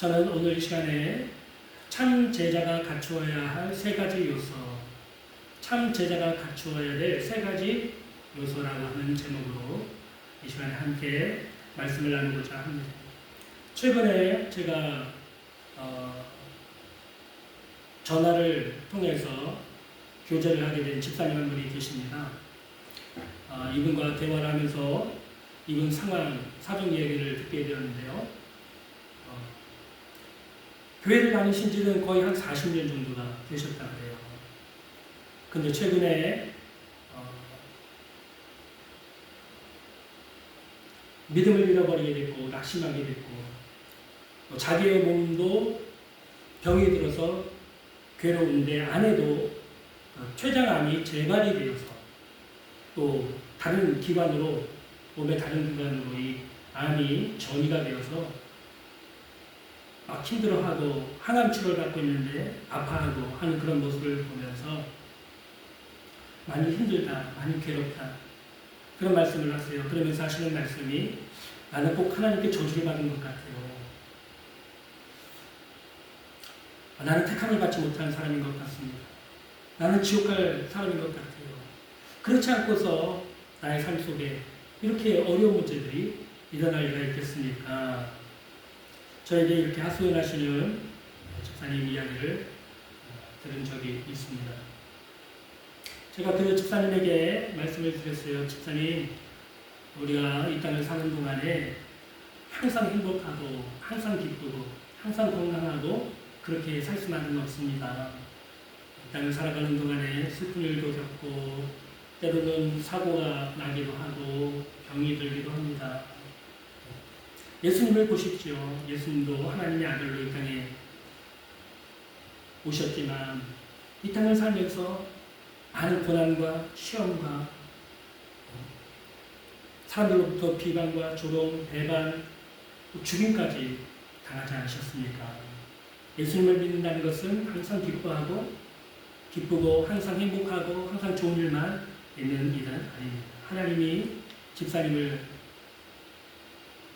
저는 오늘 이 시간에 참 제자가 갖추어야 할 세 가지 요소, 참 제자가 갖추어야 될 세 가지 요소라고 하는 제목으로 이 시간에 함께 말씀을 나누고자 합니다. 최근에 제가 전화를 통해서 교제를 하게 된 집사님 한 분이 계십니다. 이분과 대화를 하면서 이분 상황, 사정 이야기를 듣게 되었는데요. 교회를 다니신 지는 거의 한 40년 정도가 되셨다고 해요. 근데 최근에 믿음을 잃어버리게 됐고 낙심하게 됐고 자기의 몸도 병이 들어서 괴로운데 아내도 췌장암이 재발이 되어서 또 다른 기관으로 몸의 다른 기관으로 이 암이 전이가 되어서 막 힘들어하고 항암 치료를 받고 있는데 아파하고 하는 그런 모습을 보면서 많이 힘들다, 많이 괴롭다 그런 말씀을 하세요. 그러면서 하시는 말씀이 나는 꼭 하나님께 저주를 받은 것 같아요. 나는 택함을 받지 못한 사람인 것 같습니다. 나는 지옥 갈 사람인 것 같아요. 그렇지 않고서 나의 삶 속에 이렇게 어려운 문제들이 일어날 리가 있겠습니까? 저에게 이렇게 하소연하시는 집사님 이야기를 들은 적이 있습니다. 제가 그 집사님에게 말씀을 드렸어요. 집사님, 우리가 이 땅을 사는 동안에 항상 행복하고 항상 기쁘고 항상 건강하고 그렇게 살 수만은 없습니다. 이 땅을 살아가는 동안에 슬픈 일도 겪고 때로는 사고가 나기도 하고 병이 들기도 합니다. 예수님을 보십시오. 예수님도 하나님의 아들로 이 땅에 오셨지만 이 땅을 살면서 많은 고난과 시험과 사람들로부터 비방과 조롱, 배반, 죽임까지 당하지 않으셨습니까? 예수님을 믿는다는 것은 항상 기뻐하고 기쁘고 항상 행복하고 항상 좋은 일만 있는 일은 아닙니다. 하나님이 집사님을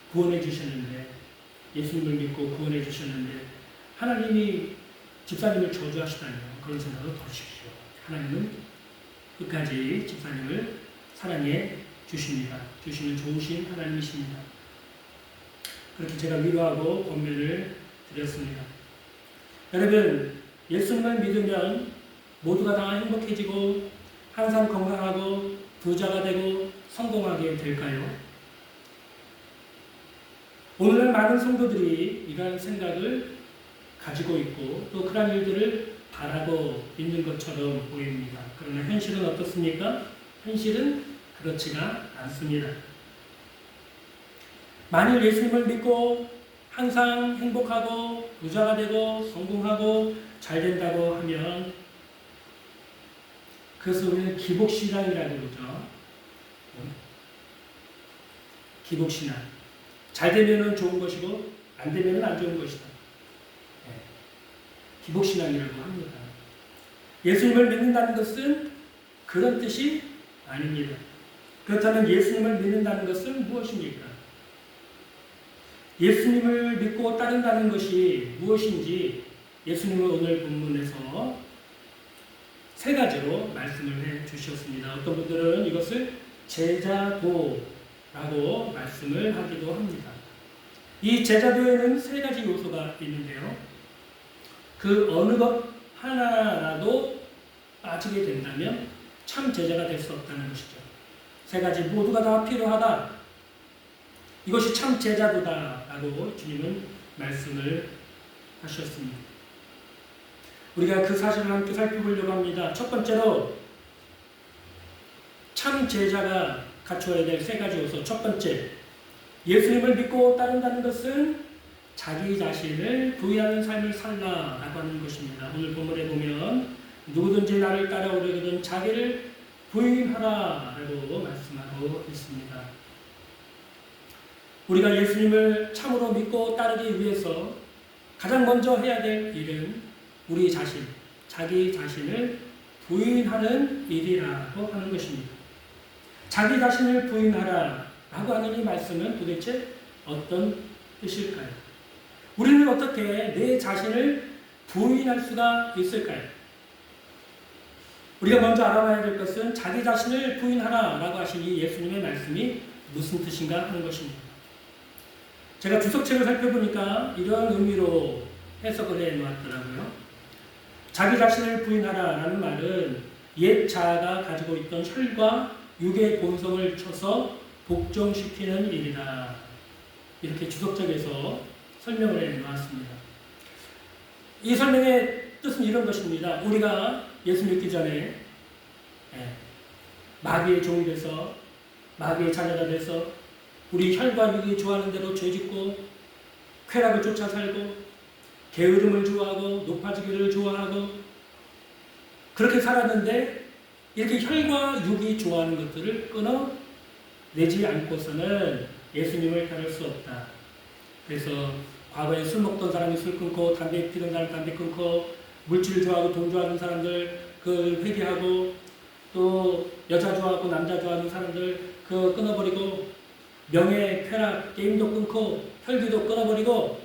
구원해 주셨는데 예수님을 믿고 구원해 주셨는데 하나님이 집사님을 저주하시다면 그런 생각을 버리십시오. 하나님은 끝까지 집사님을 사랑해 주십니다. 주시는 좋으신 하나님이십니다. 그렇게 제가 위로하고 권면을 드렸습니다. 여러분, 예수님을 믿으면 모두가 다 행복해지고 항상 건강하고 부자가 되고 성공하게 될까요? 오늘날 많은 성도들이 이러한 생각을 가지고 있고 또 그런 일들을 바라고 있는 것처럼 보입니다. 그러나 현실은 어떻습니까? 현실은 그렇지가 않습니다. 만일 예수님을 믿고 항상 행복하고 부자가 되고 성공하고 잘 된다고 하면 그것을 우리는 기복신앙이라고 그러죠. 기복신앙. 잘 되면 좋은 것이고 안 되면 안 좋은 것이다. 기복신앙이라고 합니다. 예수님을 믿는다는 것은 그런 뜻이 아닙니다. 그렇다면 예수님을 믿는다는 것은 무엇입니까? 예수님을 믿고 따른다는 것이 무엇인지 예수님은 오늘 본문에서 세 가지로 말씀을 해 주셨습니다. 어떤 분들은 이것을 제자도라고 말씀을 하기도 합니다. 이 제자도에는 세 가지 요소가 있는데요. 그 어느 것 하나라도 빠지게 된다면 참 제자가 될 수 없다는 것이죠. 세 가지 모두가 다 필요하다. 이것이 참 제자도다라고 주님은 말씀을 하셨습니다. 우리가 그 사실을 함께 살펴보려고 합니다. 첫 번째로 참 제자가 갖추어야 될 세 가지 요소. 첫 번째, 예수님을 믿고 따른다는 것은 자기 자신을 부인하는 삶을 살라라고 하는 것입니다. 오늘 본문에 보면 누구든지 나를 따라오려거든 자기를 부인하라라고 말씀하고 있습니다. 우리가 예수님을 참으로 믿고 따르기 위해서 가장 먼저 해야 될 일은 우리 자신, 자기 자신을 부인하는 일이라고 하는 것입니다. 자기 자신을 부인하라라고 하는 이 말씀은 도대체 어떤 뜻일까요? 우리는 어떻게 내 자신을 부인할 수가 있을까요? 우리가 먼저 알아봐야 될 것은 자기 자신을 부인하라 라고 하신 이 예수님의 말씀이 무슨 뜻인가 하는 것입니다. 제가 주석책을 살펴보니까 이런 의미로 해석을 해 놓았더라고요. 자기 자신을 부인하라 라는 말은 옛 자아가 가지고 있던 혈과 육의 본성을 쳐서 복종시키는 일이다. 이렇게 주석책에서 설명을 해 놓았습니다. 이 설명의 뜻은 이런 것입니다. 우리가 예수 믿기 전에 마귀의 종이 돼서 마귀의 자녀가 돼서 우리 혈과 육이 좋아하는 대로 죄짓고 쾌락을 쫓아 살고 게으름을 좋아하고 높아지기를 좋아하고 그렇게 살았는데 이렇게 혈과 육이 좋아하는 것들을 끊어내지 않고서는 예수님을 따를 수 없다. 그래서 과거에 술 먹던 사람이 술 끊고 담배 피던 사람이 담배 끊고 물질을 좋아하고 돈 좋아하는 사람들 그 회개하고 또 여자 좋아하고 남자 좋아하는 사람들 그 끊어버리고 명예, 쾌락, 게임도 끊고 혈기도 끊어버리고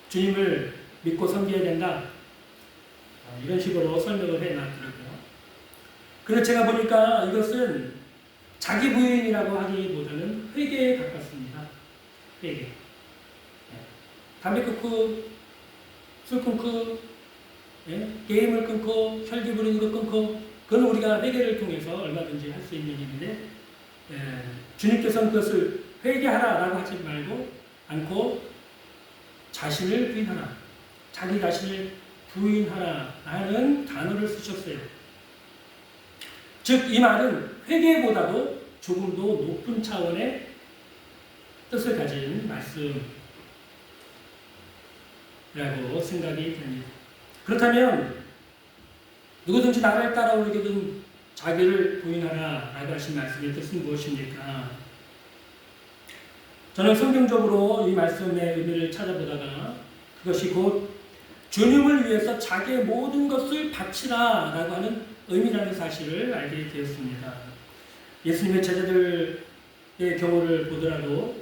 주님을 믿고 섬겨야 된다. 이런 식으로 설명을 해놨더라고요. 그래서 제가 보니까 이것은 자기 부인이라고 하기보다는 회개에 가깝습니다. 회개. 담배 끊고 술 끊고 게임을 끊고 혈기 부리는 거 끊고 그건 우리가 회개를 통해서 얼마든지 할 수 있는 일인데 주님께서는 그것을 회개하라라고 하지 말고 않고 자신을 부인하라, 자기 자신을 부인하라라는 단어를 쓰셨어요. 즉 이 말은 회개보다도 조금 더 높은 차원의 뜻을 가진 말씀이라고 생각이 됩니다. 그렇다면 누구든지 나를 따라오려거든 자기를 부인하라 라고 하신 말씀의 뜻은 무엇입니까? 저는 성경적으로 이 말씀의 의미를 찾아보다가 그것이 곧 주님을 위해서 자기의 모든 것을 바치라 라고 하는 의미라는 사실을 알게 되었습니다. 예수님의 제자들의 경우를 보더라도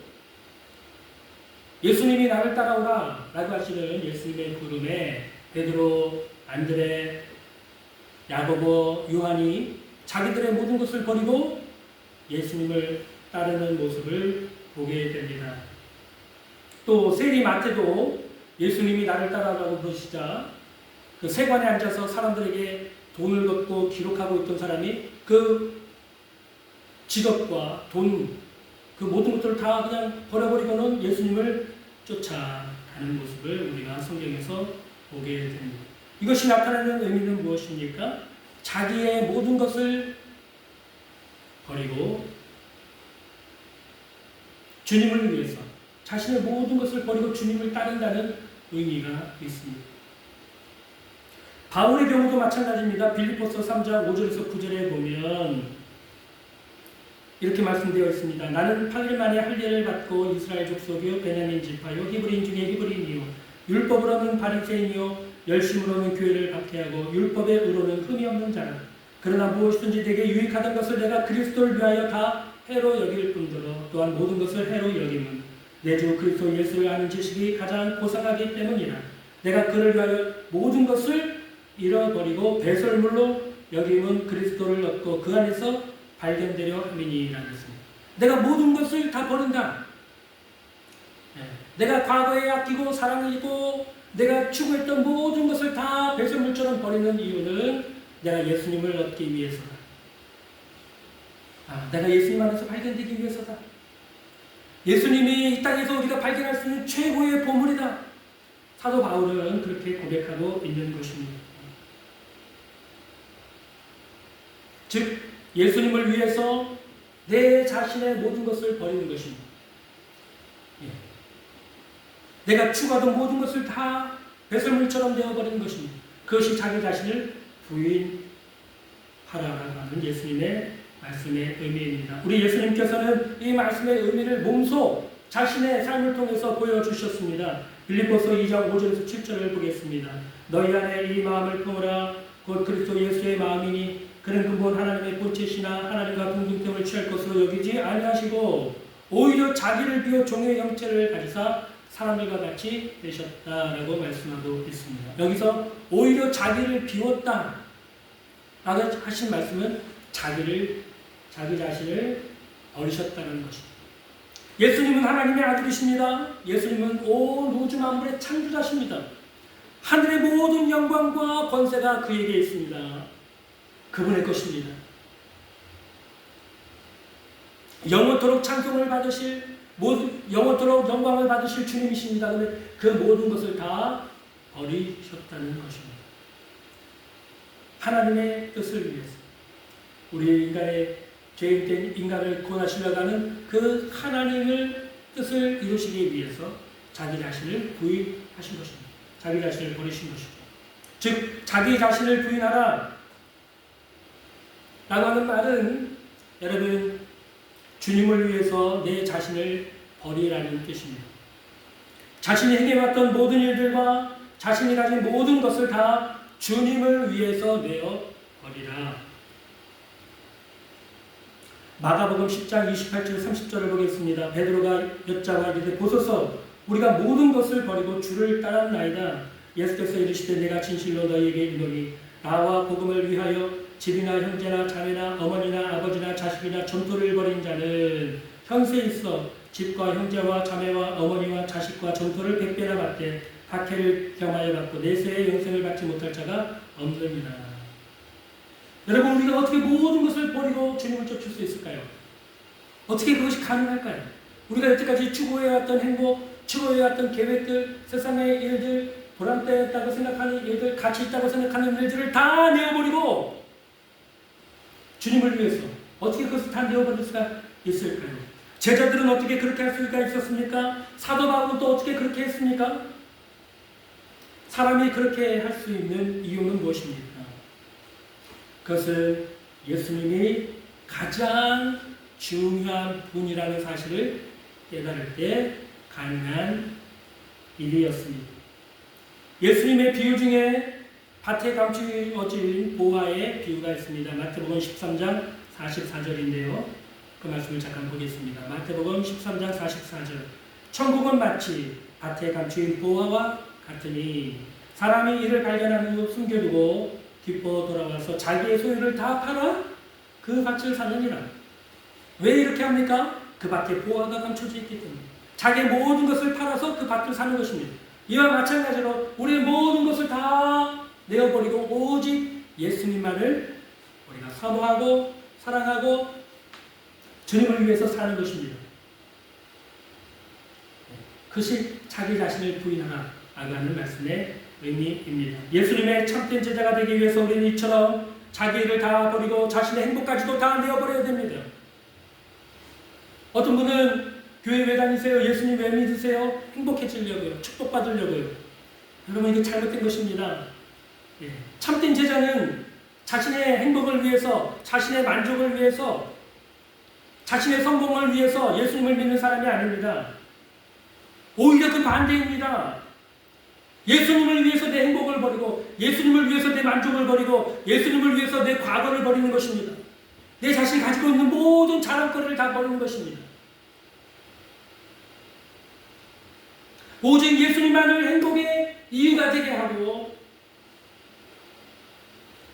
예수님이 나를 따라오라 라고 하시는 예수님의 부름에 베드로, 안드레, 야고보, 요한이 자기들의 모든 것을 버리고 예수님을 따르는 모습을 보게 됩니다. 또 세리 마태도 예수님이 나를 따라오라고 부르시자 그 세관에 앉아서 사람들에게 돈을 걷고 기록하고 있던 사람이 그 직업과 돈, 그 모든 것들을 다 그냥 버려버리고는 예수님을 쫓아가는 모습을 우리가 성경에서 보게 됩니다. 이것이 나타나는 의미는 무엇입니까? 자기의 모든 것을 버리고 주님을 위해서 자신의 모든 것을 버리고 주님을 따른다는 의미가 있습니다. 바울의 경우도 마찬가지입니다. 빌립보서 3장 5절에서 9절에 보면 이렇게 말씀되어 있습니다. 나는 8일 만에 할례를 받고 이스라엘 족속이요 베냐민 지파요 히브리인 중에 히브리인이요 율법으로는 바리새인이요 열심으로는 교회를 박해하고 율법의 의로는 흠이 없는 자라. 그러나 무엇이든지 내게 유익하던 것을 내가 그리스도를 위하여 다 해로 여길 뿐더러 또한 모든 것을 해로 여김은 내 주 그리스도 예수를 아는 지식이 가장 고상하기 때문이라. 내가 그를 위하여 모든 것을 잃어버리고 배설물로 여김은 그리스도를 얻고 그 안에서 발견되려 함이니라는 것입니다. 내가 모든 것을 다 버린다. 내가 과거에 아끼고 사랑이고 내가 추구했던 모든 것을 다 배설물처럼 버리는 이유는 내가 예수님을 얻기 위해서다. 내가 예수님 안에서 발견되기 위해서다. 예수님이 이 땅에서 우리가 발견할 수 있는 최고의 보물이다. 사도 바울은 그렇게 고백하고 있는 것입니다. 즉 예수님을 위해서 내 자신의 모든 것을 버리는 것입니다. 내가 추구하던 모든 것을 다 배설물처럼 되어버리는 것입니다. 그것이 자기 자신을 부인하라라고 하는 예수님의 말씀의 의미입니다. 우리 예수님께서는 이 말씀의 의미를 몸소 자신의 삶을 통해서 보여주셨습니다. 빌립보서 2장 5절에서 7절을 보겠습니다. 너희 안에 이 마음을 품으라. 곧 그리스도 예수의 마음이니 그는 근본 하나님의 본체시나 하나님과 동등됨을 취할 것으로 여기지 아니하시고 오히려 자기를 비워 종의 형체를 가지사 사람들과 같이 되셨다라고 말씀하고 있습니다. 여기서 오히려 자기를 비웠다 라고 하신 말씀은 자기 자신을 버리셨다는 것입니다. 예수님은 하나님의 아들이십니다. 예수님은 온 우주 만물의 창조자십니다. 하늘의 모든 영광과 권세가 그에게 있습니다. 그분의 것입니다. 영원토록 찬송을 받으실, 영원토록 영광을 받으실 주님이십니다. 그런데 그 모든 것을 다 버리셨다는 것입니다. 하나님의 뜻을 위해서, 우리 인간의 죄인된 인간을 구원하시려고 하는 그 하나님의 뜻을 이루시기 위해서 자기 자신을 부인하신 것입니다. 자기 자신을 버리신 것이죠. 즉 자기 자신을 부인하라 라고 하는 말은 여러분 주님을 위해서 내 자신을 버리라는 뜻입니다. 자신이 행해왔던 모든 일들과 자신이 가진 모든 것을 다 주님을 위해서 내어 버리라. 마가복음 10장 28절 30절을 보겠습니다. 베드로가 여짜와 이르되 보소서 우리가 모든 것을 버리고 주를 따랐나이다. 예수께서 이르시되 내가 진실로 너희에게 이르노니 나와 복음을 위하여 집이나 형제나 자매나 어머니나 아버지나 자식이나 전토를 벌인 자는 현세에 있어 집과 형제와 자매와 어머니와 자식과 전토를 100배나 받되 박해를 경하여 받고 내세의 영생을 받지 못할 자가 없느니라. 여러분 우리가 어떻게 모든 것을 버리고 주님을 쫓을 수 있을까요? 어떻게 그것이 가능할까요? 우리가 여태까지 추구해왔던 행복, 추구해왔던 계획들, 세상의 일들, 보람되었다고 생각하는 일들, 가치 있다고 생각하는 일들을 다 내어버리고 주님을 위해서 어떻게 그것을 다 내어버릴 수가 있을까요? 제자들은 어떻게 그렇게 할 수가 있었습니까? 사도 바울은 또 어떻게 그렇게 했습니까? 사람이 그렇게 할 수 있는 이유는 무엇입니까? 그것은 예수님이 가장 중요한 분이라는 사실을 깨달을 때 가능한 일이었습니다. 예수님의 비유 중에 밭에 감추어진 보화의 비유가 있습니다. 마태복음 13장 44절인데요. 그 말씀을 잠깐 보겠습니다. 마태복음 13장 44절. 천국은 마치 밭에 감추인 보화와 같으니 사람이 이를 발견한 후 숨겨두고 기뻐 돌아와서 자기의 소유를 다 팔아 그 밭을 사느니라. 왜 이렇게 합니까? 그 밭에 보화가 감춰져 있기 때문에 자기의 모든 것을 팔아서 그 밭을 사는 것입니다. 이와 마찬가지로 우리의 모든 것을 다 내어버리고 오직 예수님만을 우리가 선호하고 사랑하고 주님을 위해서 사는 것입니다. 그것이 자기 자신을 부인하라 라고 하는 말씀의 의미입니다. 예수님의 참된 제자가 되기 위해서 우리는 이처럼 자기 일을 다 버리고 자신의 행복까지도 다 내어버려야 됩니다. 어떤 분은 교회 왜 다니세요? 예수님 왜 믿으세요? 행복해지려고요. 축복받으려고요. 여러분 이게 잘못된 것입니다. 참된 제자는 자신의 행복을 위해서, 자신의 만족을 위해서, 자신의 성공을 위해서 예수님을 믿는 사람이 아닙니다. 오히려 그 반대입니다. 예수님을 위해서 내 행복을 버리고 예수님을 위해서 내 만족을 버리고 예수님을 위해서 내 과거를 버리는 것입니다. 내 자신이 가지고 있는 모든 자랑거리를 다 버리는 것입니다. 오직 예수님만을 행복의 이유가 되게 하고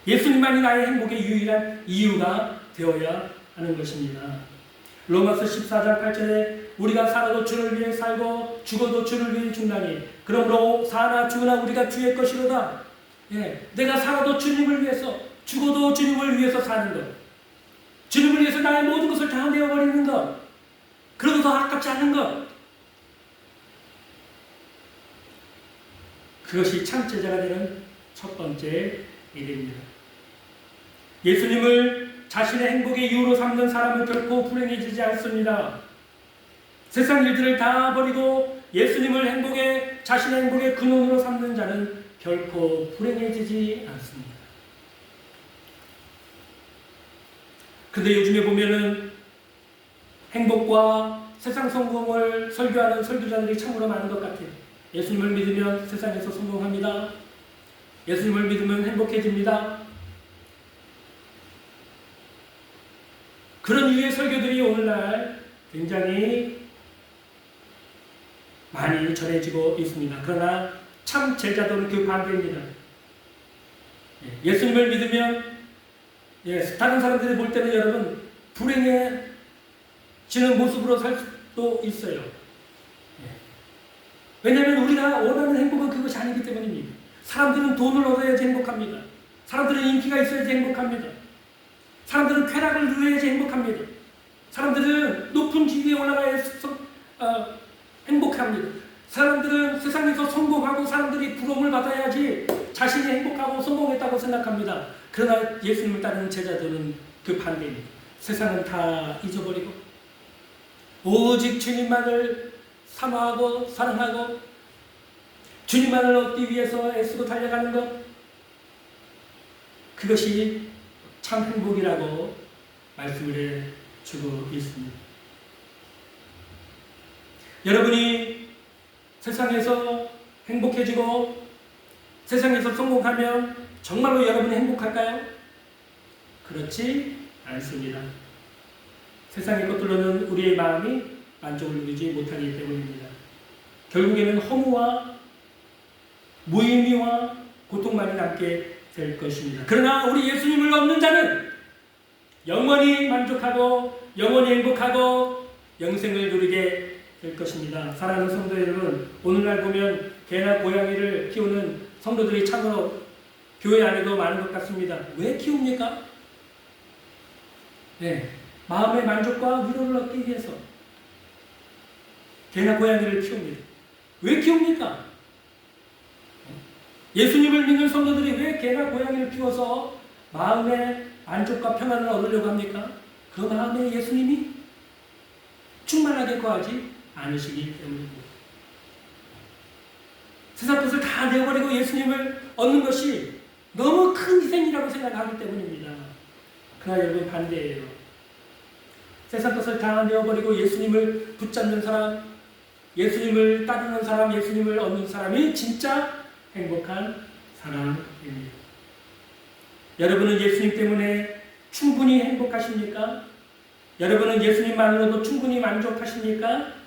예수님만이 나의 행복의 유일한 이유가 되어야 하는 것입니다. 로마서 14장 8절에 우리가 살아도 주를 위해 살고 죽어도 주를 위해 죽나니 그러므로 사나 죽으나 우리가 주의 것이로다. 내가 살아도 주님을 위해서 죽어도 주님을 위해서 사는 것, 주님을 위해서 나의 모든 것을 다 내어버리는 것, 그래도 더 아깝지 않은 것, 그것이 참 제자가 되는 첫 번째 일입니다. 예수님을 자신의 행복의 이유로 삼는 사람은 결코 불행해지지 않습니다. 세상 일들을 다 버리고 예수님을 자신의 행복의 근원으로 삼는 자는 결코 불행해지지 않습니다. 근데 요즘에 보면은 행복과 세상 성공을 설교하는 설교자들이 참으로 많은 것 같아요. 예수님을 믿으면 세상에서 성공합니다. 예수님을 믿으면 행복해집니다. 그런 유의 설교들이 오늘날 굉장히 많이 전해지고 있습니다. 그러나 참 제자들은 그 반대입니다. 예수님을 믿으면 다른 사람들이 볼 때는 여러분 불행해지는 모습으로 살 수도 있어요. 왜냐하면 우리가 원하는 행복은 그것이 아니기 때문입니다. 사람들은 돈을 얻어야지 행복합니다. 사람들은 인기가 있어야지 행복합니다. 사람들은 쾌락을 누려야지 행복합니다. 사람들은 높은 지위에 올라가야 행복합니다. 사람들은 세상에서 성공하고 사람들이 부러움을 받아야지 자신이 행복하고 성공했다고 생각합니다. 그러나 예수님을 따르는 제자들은 그 반대입니다. 세상은 다 잊어버리고 오직 주님만을 사모하고 사랑하고 주님만을 얻기 위해서 애쓰고 달려가는 것, 그것이 참 행복이라고 말씀을 해주고 있습니다. 여러분이 세상에서 행복해지고 세상에서 성공하면 정말로 여러분이 행복할까요? 그렇지 않습니다. 세상의 것들로는 우리의 마음이 만족을 누리지 못하기 때문입니다. 결국에는 허무와 무의미와 고통만이 남게 될 것입니다. 그러나 우리 예수님을 얻는 자는 영원히 만족하고 영원히 행복하고 영생을 누리게 될 것입니다. 사랑하는 성도 여러분, 오늘날 보면 개나 고양이를 키우는 성도들이 참으로 교회 안에도 많은 것 같습니다. 왜 키웁니까? 마음의 만족과 위로를 얻기 위해서 개나 고양이를 키웁니다. 왜 키웁니까? 예수님을 믿는 성도들이 왜 개나 고양이를 키워서 마음의 만족과 평안을 얻으려고 합니까? 그 마음에 예수님이 충만하게 거하지 않으시기 때문입니다. 세상 것을 다 내어버리고 예수님을 얻는 것이 너무 큰 희생이라고 생각하기 때문입니다. 그러나 여러분 반대예요. 세상 것을 다 내어버리고 예수님을 붙잡는 사람, 예수님을 따르는 사람, 예수님을 얻는 사람이 진짜 행복한 사람입니다. 여러분은 예수님 때문에 충분히 행복하십니까? 여러분은 예수님만으로도 충분히 만족하십니까?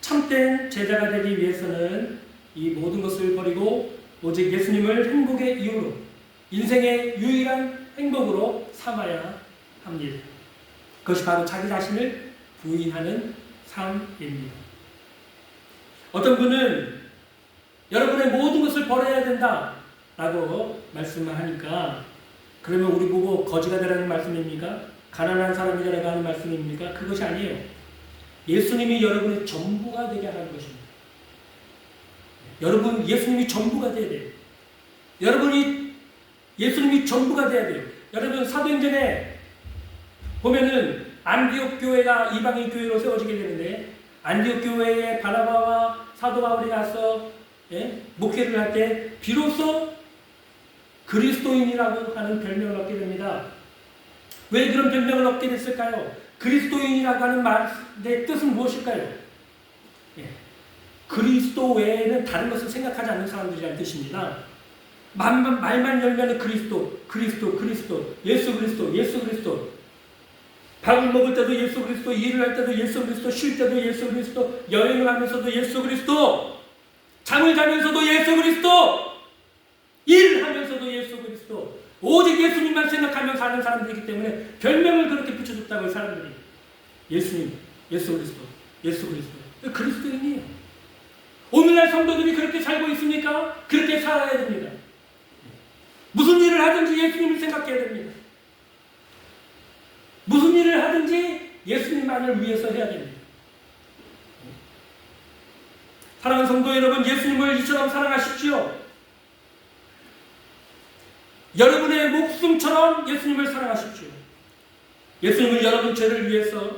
참된 제자가 되기 위해서는 이 모든 것을 버리고 오직 예수님을 행복의 이유로, 인생의 유일한 행복으로 삼아야 합니다. 그것이 바로 자기 자신을 부인하는 삶입니다. 어떤 분은 여러분의 모든 것을 버려야 된다 라고 말씀을 하니까, 그러면 우리 보고 거지가 되라는 말씀입니까? 가난한 사람이 되라고 하는 말씀입니까? 그것이 아니에요. 예수님이 여러분의 전부가 되게 하는 것입니다. 여러분, 예수님이 전부가 돼야 돼요. 여러분이 예수님이 전부가 돼야 돼요. 여러분, 사도행전에 보면은 안디옥 교회가 이방인 교회로 세워지게 되는데, 안디옥 교회에 바나바와 사도 바울이 가서 목회를 할 때 비로소 그리스도인이라고 하는 별명을 얻게 됩니다. 왜 그런 별명을 얻게 됐을까요? 그리스도인이라고 하는 말의 뜻은 무엇일까요? 그리스도 외에는 다른 것을 생각하지 않는 사람들이라는 뜻입니다. 말만 열면 그리스도, 예수 그리스도. 밥을 먹을 때도 예수 그리스도, 일을 할 때도 예수 그리스도, 쉴 때도 예수 그리스도, 여행을 하면서도 예수 그리스도, 잠을 자면서도 예수 그리스도, 일을 하면서도 예수 그리스도. 오직 예수님만 생각하며 사는 사람들이기 때문에 별명을 그렇게 붙여줬다고요, 사람들이. 예수님, 예수 그리스도. 그리스도인이에요. 오늘날 성도들이 그렇게 살고 있습니까? 그렇게 살아야 됩니다. 무슨 일을 하든지 예수님을 생각해야 됩니다. 무슨 일을 하든지 예수님만을 위해서 해야 됩니다. 사랑하는 성도 여러분, 예수님을 이처럼 사랑하십시오. 여러분의 목숨처럼 예수님을 사랑하십시오. 예수님은 여러분 죄를 위해서,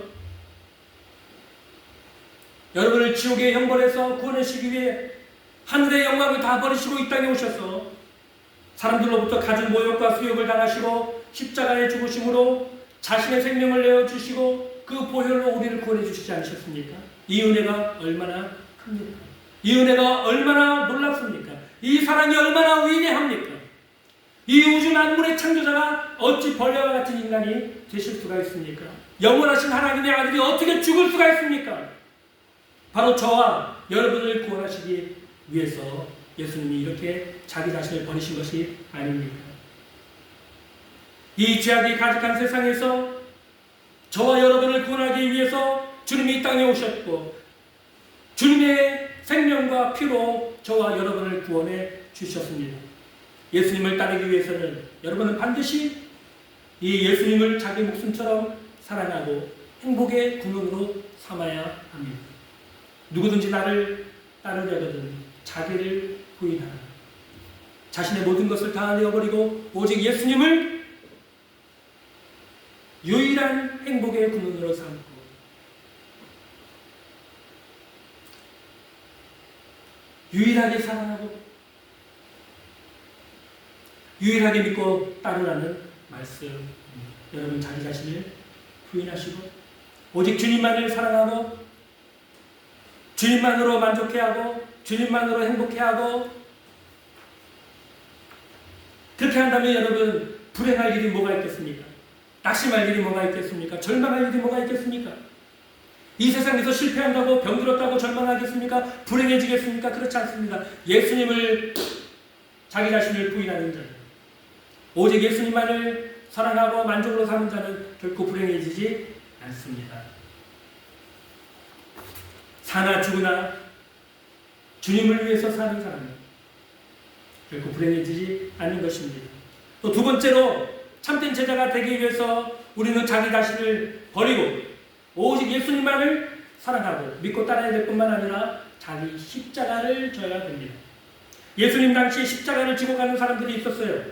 여러분을 지옥의 형벌에서 구원하시기 위해 하늘의 영광을 다 버리시고 이 땅에 오셔서 사람들로부터 가진 모욕과 수욕을 당하시고 십자가에 죽으심으로 자신의 생명을 내어주시고 그 보혈로 우리를 구원해 주시지 않으셨습니까? 이 은혜가 얼마나 큽니까? 이 은혜가 얼마나 놀랍습니까? 이 사랑이 얼마나 위대합니까? 이 우주 만물의 창조자가 어찌 벌레와 같은 인간이 되실 수가 있습니까? 영원하신 하나님의 아들이 어떻게 죽을 수가 있습니까? 바로 저와 여러분을 구원하시기 위해서 예수님이 이렇게 자기 자신을 버리신 것이 아닙니까? 이 죄악이 가득한 세상에서 저와 여러분을 구원하기 위해서 주님이 이 땅에 오셨고 주님의 생명과 피로 저와 여러분을 구원해 주셨습니다. 예수님을 따르기 위해서는 여러분은 반드시 이 예수님을 자기 목숨처럼 사랑하고 행복의 근원으로 삼아야 합니다. 누구든지 나를 따르려거든 자기를 부인하라. 자신의 모든 것을 다 내어버리고 오직 예수님을 유일한 행복의 근원으로 삼고 유일하게 사랑하고 유일하게 믿고 따르라는 말씀. 여러분 자기 자신을 부인하시고 오직 주님만을 사랑하고 주님만으로 만족해하고 주님만으로 행복해하고 그렇게 한다면 여러분 불행할 일이 뭐가 있겠습니까? 낙심할 일이 뭐가 있겠습니까? 절망할 일이 뭐가 있겠습니까? 이 세상에서 실패한다고 병들었다고 절망하겠습니까? 불행해지겠습니까? 그렇지 않습니다. 예수님을 자기 자신을 부인하는 자는 오직 예수님만을 사랑하고 만족으로 사는 자는 결코 불행해지지 않습니다. 사나 죽으나 주님을 위해서 사는 사람은 결코 불행해지지 않는 것입니다. 또 두 번째로 참된 제자가 되기 위해서 우리는 자기 자신을 버리고 오직 예수님만을 사랑하고 믿고 따라야 될 뿐만 아니라 자기 십자가를 져야 됩니다. 예수님 당시에 십자가를 지고 가는 사람들이 있었어요.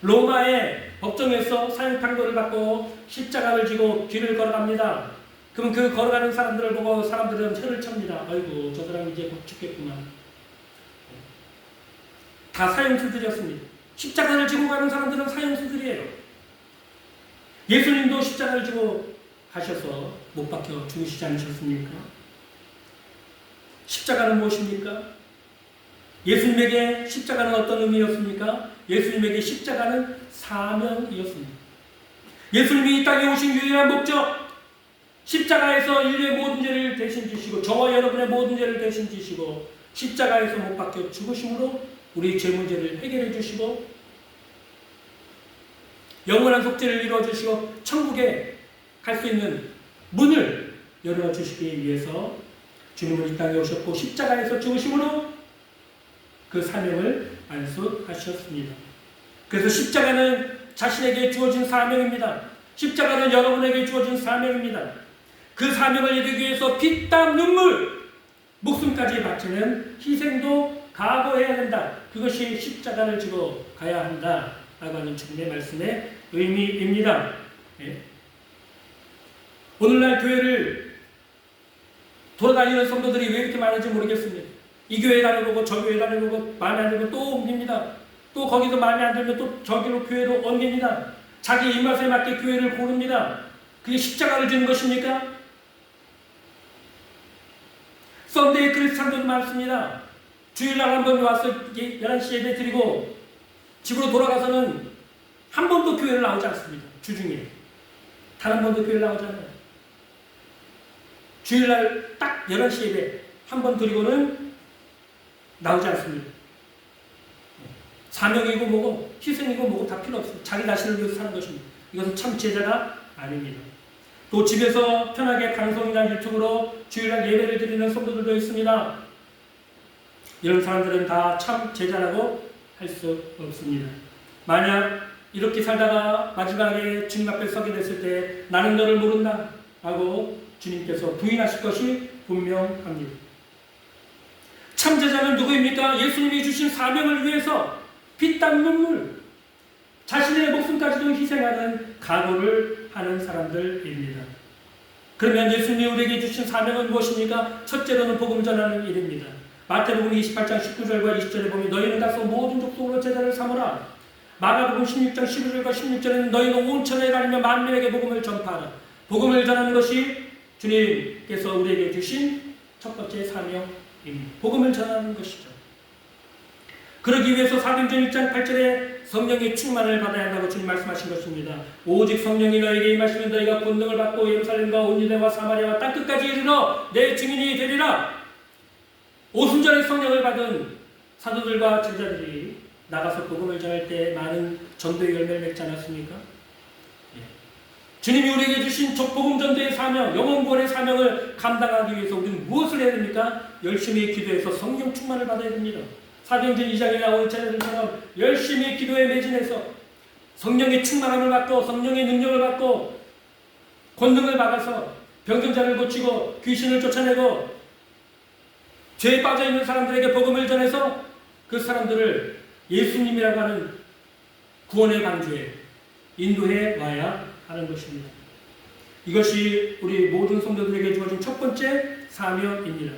로마의 법정에서 사형 판결을 받고 십자가를 지고 길을 걸어갑니다. 그럼 그 걸어가는 사람들을 보고 사람들은 혀를 찹니다. 아이고 저 사람 이제 곧 죽겠구만. 다 사형수들이었습니다. 십자가를 지고 가는 사람들은 사형수들이에요. 예수님도 십자가를 지고 가셔서 못 박혀 죽으시지 않으셨습니까? 십자가는 무엇입니까? 예수님에게 십자가는 어떤 의미였습니까? 예수님에게 십자가는 사명이었습니다. 예수님이 이 땅에 오신 유일한 목적, 십자가에서 인류의 모든 죄를 대신 지시고 저와 여러분의 모든 죄를 대신 지시고 십자가에서 못 박혀 죽으심으로 우리 죄 문제를 해결해 주시고 영원한 속죄를 이루어 주시고 천국에 갈 수 있는 문을 열어주시기 위해서 주님은 이 땅에 오셨고 십자가에서 죽으심으로 그 사명을 완수하셨습니다. 그래서 십자가는 자신에게 주어진 사명입니다. 십자가는 여러분에게 주어진 사명입니다. 그 사명을 이루기 위해서 피땀 눈물 목숨까지 바치는 희생도 각오해야 된다. 그것이 십자가를 지고 가야 한다 라고 하는 주님의 말씀의 의미입니다. 예? 오늘날 교회를 돌아다니는 성도들이 왜 이렇게 많은지 모르겠습니다. 이 교회 다녀보고 저 교회 다녀보고 마음에 안 들면 또 옮깁니다. 또 거기서 마음에 안 들면 또 저기로 교회로 옮깁니다. 자기 입맛에 맞게 교회를 고릅니다. 그게 십자가를 지는 것입니까? 썬데이 크리스찬들도 많습니다. 주일날 한 번 와서 11시 예배 드리고 집으로 돌아가서는 한 번도 교회를 나오지 않습니다. 주중에. 단 한 번도 교회를 나오잖아요. 주일날 딱 11시 예배 한 번 드리고는 나오지 않습니다. 사명이고 뭐고 희생이고 뭐고 다 필요 없습니다. 자기 자신을 위해서 사는 것입니다. 이것은 참 제자가 아닙니다. 또 집에서 편하게 방송이나 유튜브로 주일날 예배를 드리는 성도들도 있습니다. 이런 사람들은 다 참 제자라고 할 수 없습니다. 만약 이렇게 살다가 마지막에 주님 앞에 서게 됐을 때 나는 너를 모른다 하고 주님께서 부인하실 것이 분명합니다. 참 제자는 누구입니까? 예수님이 주신 사명을 위해서 피땀 눈물 자신의 목숨까지도 희생하는 각오를 하는 사람들입니다. 그러면 예수님이 우리에게 주신 사명은 무엇입니까? 첫째로는 복음을 전하는 일입니다. 마태복음 28장 19절과 20절에 보면 너희는 가서 모든 족속으로 제자를 삼으라. 마가복음 16장 11절과 16절에는 너희는 온 천하에 다니며 만민에게 복음을 전파하라. 복음을 전하는 것이 주님께서 우리에게 주신 첫 번째 사명입니다. 복음을 전하는 것이죠. 그러기 위해서 사도행전 1장 8절에 성령의 충만을 받아야 한다고 주님 말씀하신 것입니다. 오직 성령이 너에게 임하시면 너희가 권능을 받고 예루살렘과 온 유대와 사마리아와 땅끝까지 이르러 내 증인이 되리라. 오순절에 성령을 받은 사도들과 제자들이 나가서 복음을 전할 때 많은 전도의 열매를 맺지 않았습니까? 주님이 우리에게 주신 복음 전도의 사명, 영혼 구원의 사명을 감당하기 위해서 우리는 무엇을 해야 됩니까? 열심히 기도해서 성령 충만을 받아야 됩니다. 사도행전 2장에 나온 제자들처럼 열심히 기도에 매진해서 성령의 충만함을 받고 성령의 능력을 받고 권능을 받아서 병든자를 고치고 귀신을 쫓아내고 죄에 빠져있는 사람들에게 복음을 전해서 그 사람들을 예수님이라고 하는 구원의 방주에 인도해 와야 하는 것입니다. 이것이 우리 모든 성도들에게 주어진 첫 번째 사명입니다.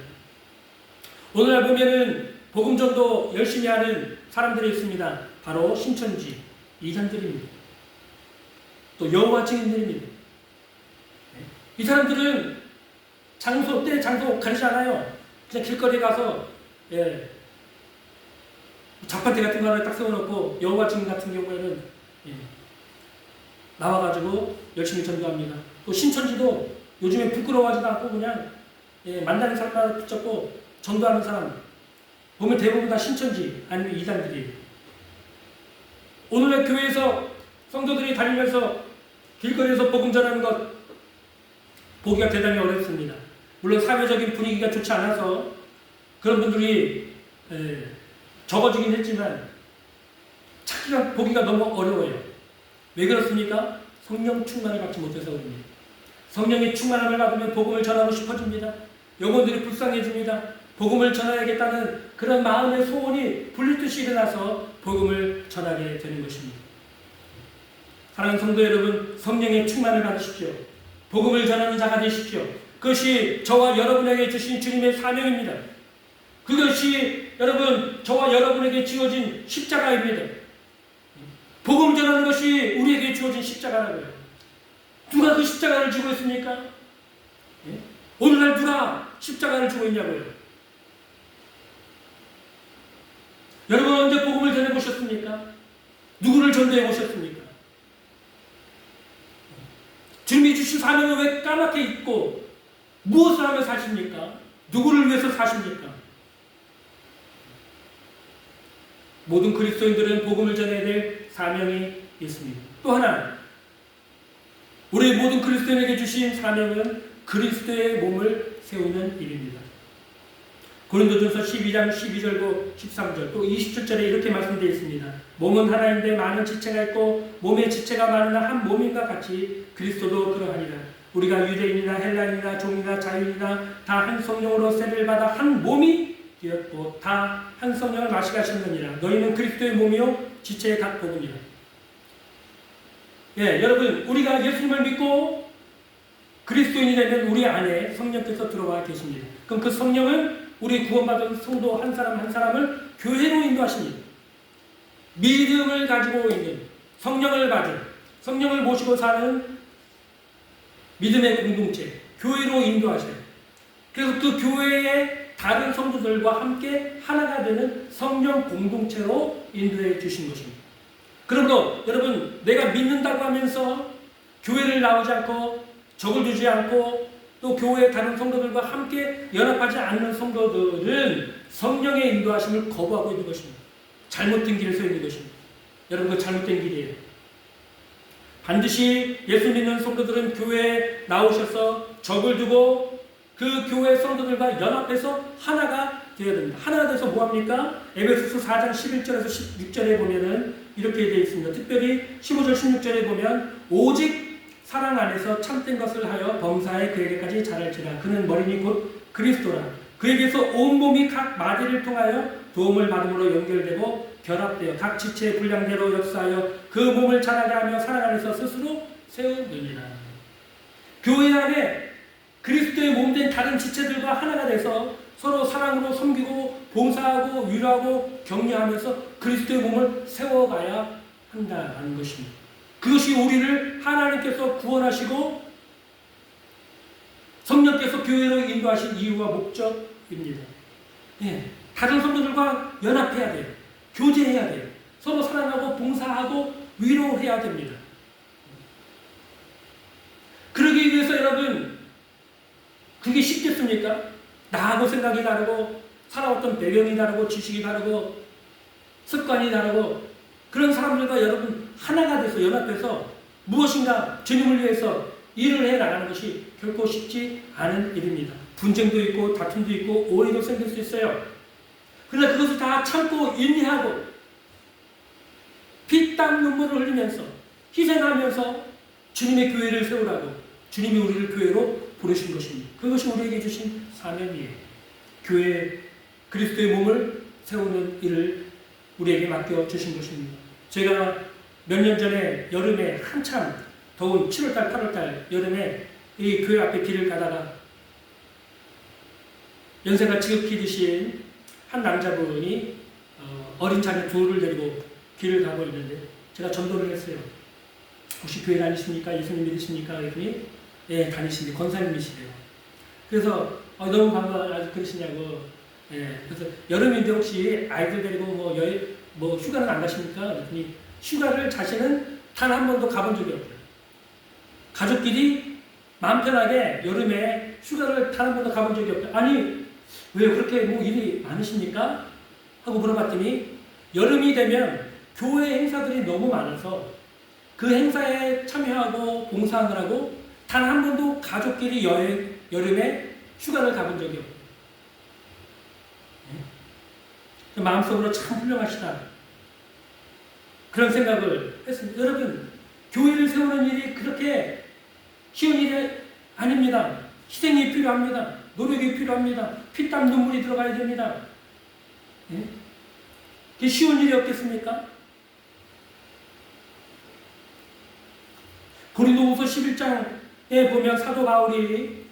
오늘날 보면은 복음 전도 열심히 하는 사람들이 있습니다. 바로 신천지 이단들입니다. 또 여호와 증인들입니다. 이 사람들은 장소 가리지 않아요. 그냥 길거리에 가서 잡판대 같은 거 하나 딱 세워놓고 여호와 증인 같은 경우에는 나와가지고 열심히 전도합니다. 또 신천지도 요즘에 부끄러워하지도 않고 그냥 만나는 사람마다 붙잡고 전도하는 사람 보면 대부분 다 신천지 아니면 이단들이에요. 오늘날 교회에서 성도들이 다니면서 길거리에서 복음 전하는 것 보기가 대단히 어렵습니다. 물론 사회적인 분위기가 좋지 않아서 그런 분들이 적어지긴 했지만 찾기가 보기가 너무 어려워요. 왜 그렇습니까? 성령 충만을 받지 못해서 그럽니다. 성령의 충만함을 받으면 복음을 전하고 싶어집니다. 영혼들이 불쌍해집니다. 복음을 전해야겠다는 그런 마음의 소원이 불리듯이 일어나서 복음을 전하게 되는 것입니다. 사랑하는 성도 여러분, 성령의 충만을 받으십시오. 복음을 전하는 자가 되십시오. 그것이 저와 여러분에게 주신 주님의 사명입니다. 그것이 여러분 저와 여러분에게 지어진 십자가입니다. 복음 전하는 것이 우리에게 주어진 십자가라고요. 누가 그 십자가를 지고 있습니까? 오늘날 누가 십자가를 지고 있냐고요. 여러분 언제 복음을 전해보셨습니까? 누구를 전도해 보셨습니까? 주님이 주신 사명을 왜 까맣게 잊고 무엇을 하며 사십니까? 누구를 위해서 사십니까? 모든 그리스도인들은 복음을 전해야 될 사명이 있습니다. 또 하나, 우리 모든 그리스도인에게 주신 사명은 그리스도의 몸을 세우는 일입니다. 고린도전서 12장 12절고 13절 또 27절에 이렇게 말씀되어 있습니다. 몸은 하나인데 많은 지체가 있고 몸의 지체가 많으나 한 몸인가 같이 그리스도도 그러하니라. 우리가 유대인이나 헬라인이나 종이나 자유인이나 다 한 성령으로 세례를 받아 한 몸이 되었고 다 한 성령을 마시게 하셨느니라. 너희는 그리스도의 몸이요 지체의 각 부분이라. 여러분 우리가 예수님을 믿고 그리스도인이 되면 우리 안에 성령께서 들어와 계십니다. 그럼 그 성령은 우리 구원받은 성도 한 사람 한 사람을 교회로 인도하십니다. 믿음을 가지고 있는 성령을 받은 성령을 모시고 사는 믿음의 공동체 교회로 인도하셔요. 그래서 그 교회의 다른 성도들과 함께 하나가 되는 성령 공동체로 인도해 주신 것입니다. 그러므로 여러분 내가 믿는다고 하면서 교회를 나오지 않고 적을 두지 않고 또 교회의 다른 성도들과 함께 연합하지 않는 성도들은 성령의 인도하심을 거부하고 있는 것입니다. 잘못된 길에 서 있는 것입니다. 여러분 그 잘못된 길이에요. 반드시 예수 믿는 성도들은 교회에 나오셔서 적을 두고 그 교회 성도들과 연합해서 하나가 되어야 됩니다. 하나가 돼서 뭐합니까? 에베소서 4장 11절에서 16절에 보면은 이렇게 되어 있습니다. 특별히 15절 16절에 보면 오직 사랑 안에서 참된 것을 하여 범사에 그에게까지 자랄지라. 그는 머리니 곧 그리스도라. 그에게서 온 몸이 각 마디를 통하여 도움을 받음으로 연결되고 결합되어 각 지체의 분량대로 역사하여 그 몸을 자라게 하며 사랑 안에서 스스로 세우느니라. 교회 안에 그리스도의 몸된 다른 지체들과 하나가 돼서 서로 사랑으로 섬기고 봉사하고 위로하고 격려하면서 그리스도의 몸을 세워가야 한다는 것입니다. 그것이 우리를 하나님께서 구원하시고 성령께서 교회로 인도하신 이유와 목적입니다. 다른 성도들과 연합해야 돼요. 교제해야 돼요. 서로 사랑하고 봉사하고 위로해야 됩니다. 그러기 위해서 여러분, 그게 쉽겠습니까? 나하고 생각이 다르고 살아왔던 배경이 다르고 지식이 다르고 습관이 다르고 그런 사람들과 여러분 하나가 돼서 연합해서 무엇인가 주님을 위해서 일을 해 나가는 것이 결코 쉽지 않은 일입니다. 분쟁도 있고 다툼도 있고 오해도 생길 수 있어요. 그러나 그것을 다 참고 인내하고 피땀 눈물을 흘리면서 희생하면서 주님의 교회를 세우라고 주님이 우리를 교회로 부르신 것입니다. 그것이 우리에게 주신 사명이에요. 교회 그리스도의 몸을 세우는 일을 우리에게 맡겨주신 것입니다. 제가 몇 년 전에 여름에 한참 더운 7월달 8월달 여름에 이 교회 앞에 길을 가다가 연세가 지극히 드신 한 남자분이 어린 자녀 둘을 데리고 길을 가고 있는데 제가 전도를 했어요. 혹시 교회 다니십니까? 예수님 믿으십니까? 그랬더니 예, 다니십니다. 권사님이시래요. 그래서 너무 반가워서 그러시냐고. 예, 그래서 여름인데 혹시 아이들 데리고 뭐 휴가는 안 가십니까? 그랬더니 휴가를 자신은 단 한 번도 가본 적이 없대요. 가족끼리 마음 편하게 여름에 휴가를 단 한 번도 가본 적이 없대요. 아니 왜 그렇게 뭐 일이 많으십니까? 하고 물어봤더니 여름이 되면 교회 행사들이 너무 많아서 그 행사에 참여하고 봉사하느라고 단 한 번도 가족끼리 여름에 휴가를 가본 적이 없대요. 네? 마음속으로 참 훌륭하시다. 그런 생각을 했습니다. 여러분, 교회를 세우는 일이 그렇게 쉬운 일이 아닙니다. 희생이 필요합니다. 노력이 필요합니다. 피땀 눈물이 들어가야 됩니다. 예? 그게 쉬운 일이 없겠습니까? 고린도후서 11장에 보면 사도 바울이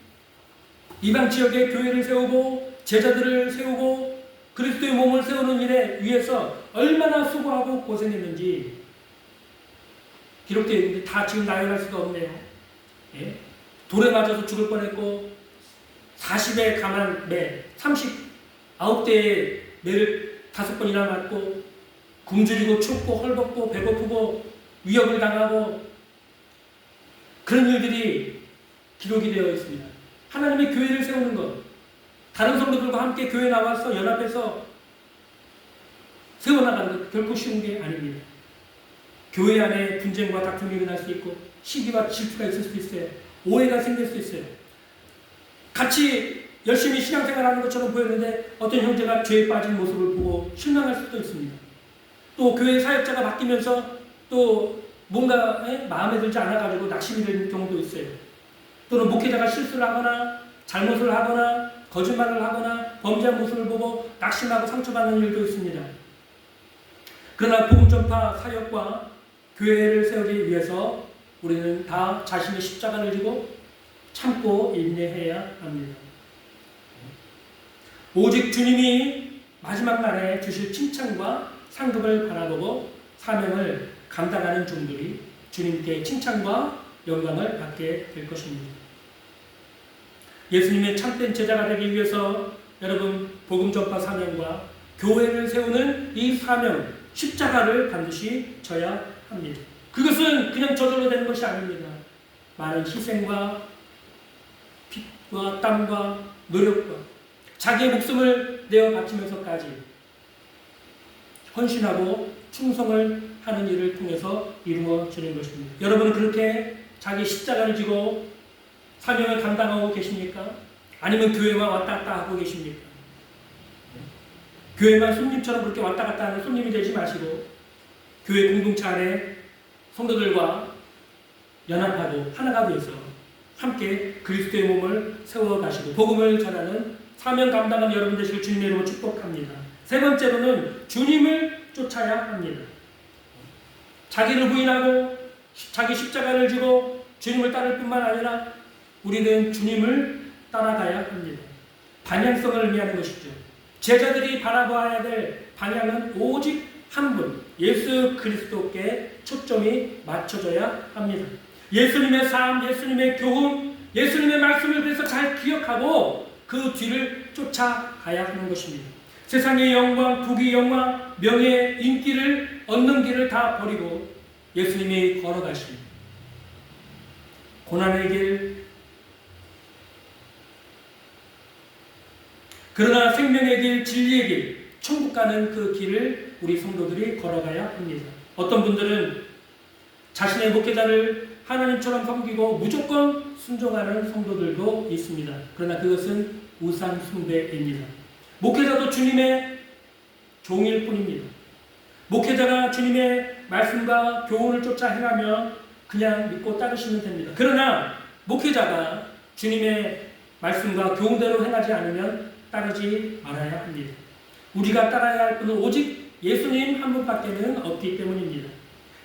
이방 지역에 교회를 세우고 제자들을 세우고 그리스도의 몸을 세우는 일에 위해서 얼마나 수고하고 고생했는지 기록되어 있는데 다 지금 나열할 수가 없네요. 예? 돌에 맞아서 죽을 뻔했고 40에 감한 매, 39대의 매를 5번이나 맞고 굶주리고 춥고 헐벗고 배고프고 위협을 당하고 그런 일들이 기록이 되어 있습니다. 하나님의 교회를 세우는 것, 다른 성도들과 함께 교회에 나와서 연합해서 세워나가는 것 결코 쉬운 게 아닙니다. 교회 안에 분쟁과 다툼이 일어날 수 있고 시기와 질투가 있을 수 있어요. 오해가 생길 수 있어요. 같이 열심히 신앙생활하는 것처럼 보였는데 어떤 형제가 죄에 빠진 모습을 보고 실망할 수도 있습니다. 또 교회 사역자가 바뀌면서 또 뭔가 마음에 들지 않아가지고 낙심이 되는 경우도 있어요. 또는 목회자가 실수를 하거나 잘못을 하거나 거짓말을 하거나 범죄한 모습을 보고 낙심하고 상처받는 일도 있습니다. 그러나 복음 전파 사역과 교회를 세우기 위해서 우리는 다 자신의 십자가를 지고 참고 인내해야 합니다. 오직 주님이 마지막 날에 주실 칭찬과 상급을 바라보고 사명을 감당하는 종들이 주님께 칭찬과 영광을 받게 될 것입니다. 예수님의 참된 제자가 되기 위해서 여러분 복음 전파 사명과 교회를 세우는 이 사명, 십자가를 반드시 져야 합니다. 그것은 그냥 저절로 되는 것이 아닙니다. 많은 희생과 피와 땀과 노력과 자기의 목숨을 내어 바치면서까지 헌신하고 충성을 하는 일을 통해서 이루어지는 것입니다. 여러분은 그렇게 자기 십자가를 지고 사명을 감당하고 계십니까? 아니면 교회만 왔다 갔다 하고 계십니까? 교회만 손님처럼 그렇게 왔다 갔다 하는 손님이 되지 마시고 교회 공동체 안에 성도들과 연합하고 하나가 되어서 함께 그리스도의 몸을 세워가시고 복음을 전하는 사명 감당하는 여러분 되시길 주님의 이름으로 축복합니다. 세 번째로는 주님을 쫓아야 합니다. 자기를 부인하고 자기 십자가를 지고 주님을 따를 뿐만 아니라 우리는 주님을 따라가야 합니다. 방향성을 의미하는 것이죠. 제자들이 바라봐야 될 방향은 오직 한 분, 예수 그리스도께 초점이 맞춰져야 합니다. 예수님의 삶, 예수님의 교훈, 예수님의 말씀을 그래서 잘 기억하고 그 뒤를 쫓아가야 하는 것입니다. 세상의 영광, 부귀 영광, 명예, 인기를 얻는 길을 다 버리고 예수님이 걸어가신 고난의 길, 그러나 생명의 길, 진리의 길, 천국 가는 그 길을 우리 성도들이 걸어가야 합니다. 어떤 분들은 자신의 목회자를 하나님처럼 섬기고 무조건 순종하는 성도들도 있습니다. 그러나 그것은 우상 숭배입니다. 목회자도 주님의 종일 뿐입니다. 목회자가 주님의 말씀과 교훈을 쫓아 행하면 그냥 믿고 따르시면 됩니다. 그러나 목회자가 주님의 말씀과 교훈대로 행하지 않으면 따르지 말아야 합니다. 우리가 따라야 할 분은 오직 예수님 한 분밖에는 없기 때문입니다.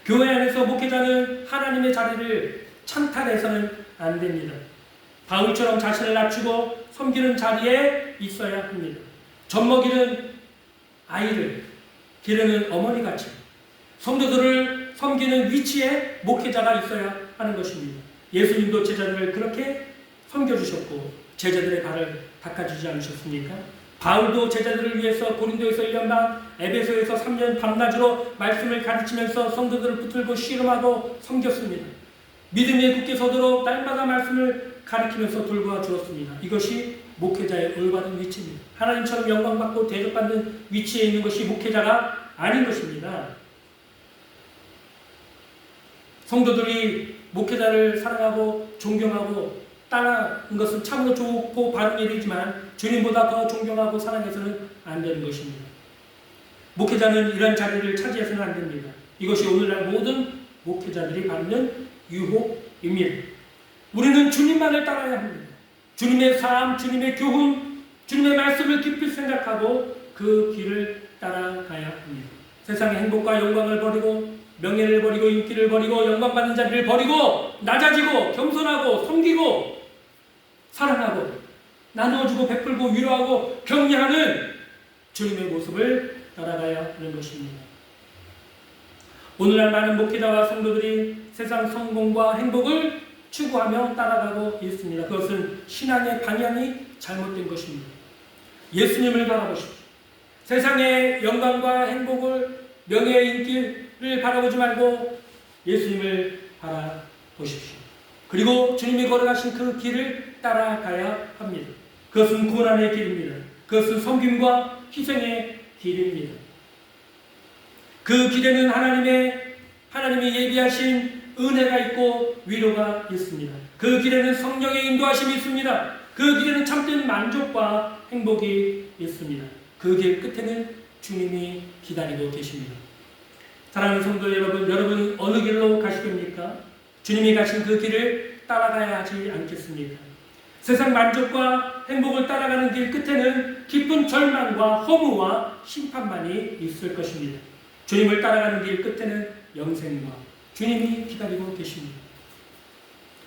교회 안에서 목회자는 하나님의 자리를 찬탈해서는 안 됩니다. 바울처럼 자신을 낮추고 섬기는 자리에 있어야 합니다. 젖먹이는 아이를 기르는 어머니같이 성도들을 섬기는 위치에 목회자가 있어야 하는 것입니다. 예수님도 제자들을 그렇게 섬겨주셨고 제자들의 발을 닦아주지 않으셨습니까? 바울도 제자들을 위해서 고린도에서 1년 반, 에베소에서 3년 밤낮으로 말씀을 가르치면서 성도들을 붙들고 씨름하고 섬겼습니다. 믿음에 굳게 서도록 날마다 말씀을 가르치면서 돌보아 주었습니다. 이것이 목회자의 올바른 위치입니다. 하나님처럼 영광받고 대접받는 위치에 있는 것이 목회자가 아닌 것입니다. 성도들이 목회자를 사랑하고 존경하고 따르는 것은 참으로 좋고 바른 일이지만 주님보다 더 존경하고 사랑해서는 안 되는 것입니다. 목회자는 이런 자리를 차지해서는 안 됩니다. 이것이 오늘날 모든 목회자들이 받는 유혹입니다. 우리는 주님만을 따라야 합니다. 주님의 삶, 주님의 교훈, 주님의 말씀을 깊이 생각하고 그 길을 따라가야 합니다. 세상의 행복과 영광을 버리고 명예를 버리고 인기를 버리고 영광받는 자리를 버리고 낮아지고 겸손하고 섬기고 사랑하고 나누어주고 베풀고 위로하고 격려하는 주님의 모습을 따라가야 하는 것입니다. 오늘날 많은 목회자와 성도들이 세상 성공과 행복을 추구하며 따라가고 있습니다. 그것은 신앙의 방향이 잘못된 것입니다. 예수님을 바라보십시오. 세상의 영광과 행복을 명예의 인기를 바라보지 말고 예수님을 바라보십시오. 그리고 주님이 걸어가신 그 길을 따라가야 합니다. 그것은 고난의 길입니다. 그것은 섬김과 희생의 길입니다. 그 길에는 하나님이 예비하신 은혜가 있고 위로가 있습니다. 그 길에는 성령의 인도하심이 있습니다. 그 길에는 참된 만족과 행복이 있습니다. 그 길 끝에는 주님이 기다리고 계십니다. 사랑하는 성도 여러분, 여러분 어느 길로 가시겠습니까? 주님이 가신 그 길을 따라가야 하지 않겠습니까? 세상 만족과 행복을 따라가는 길 끝에는 깊은 절망과 허무와 심판만이 있을 것입니다. 주님을 따라가는 길 끝에는 영생과 주님이 기다리고 계십니다.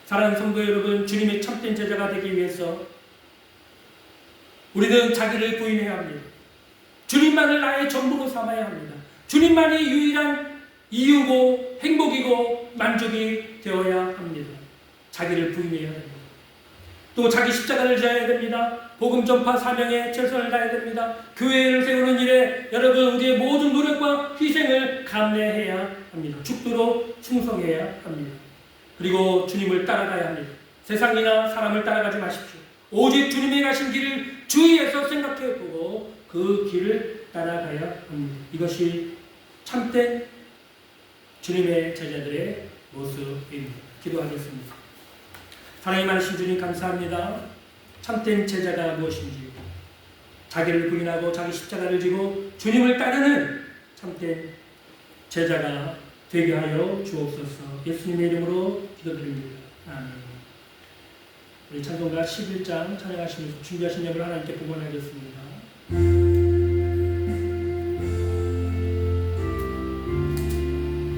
사랑하는 성도 여러분, 주님의 참된 제자가 되기 위해서 우리는 자기를 부인해야 합니다. 주님만을 나의 전부로 삼아야 합니다. 주님만이 유일한 이유고 행복이고 만족이 되어야 합니다. 자기를 부인해야 됩니다. 또 자기 십자가를 져야 됩니다. 복음 전파 사명에 최선을 다해야 됩니다. 교회를 세우는 일에 여러분 우리의 모든 노력과 희생을 감내해야 합니다. 죽도록 충성해야 합니다. 그리고 주님을 따라가야 합니다. 세상이나 사람을 따라가지 마십시오. 오직 주님이 가신 길을 주위에서 생각해보고 그 길을 따라가야 합니다. 이것이 참된 주님의 제자들의 모습입니다. 기도하겠습니다. 사랑이 많으신 주님 감사합니다. 참된 제자가 무엇인지 자기를 부인하고 자기 십자가를 지고 주님을 따르는 참된 제자가 되게 하여 주옵소서. 예수님의 이름으로 기도드립니다. 아멘. 우리 찬송가 11장 찬양하시면서 준비하신 예물 하나님께 복원하겠습니다.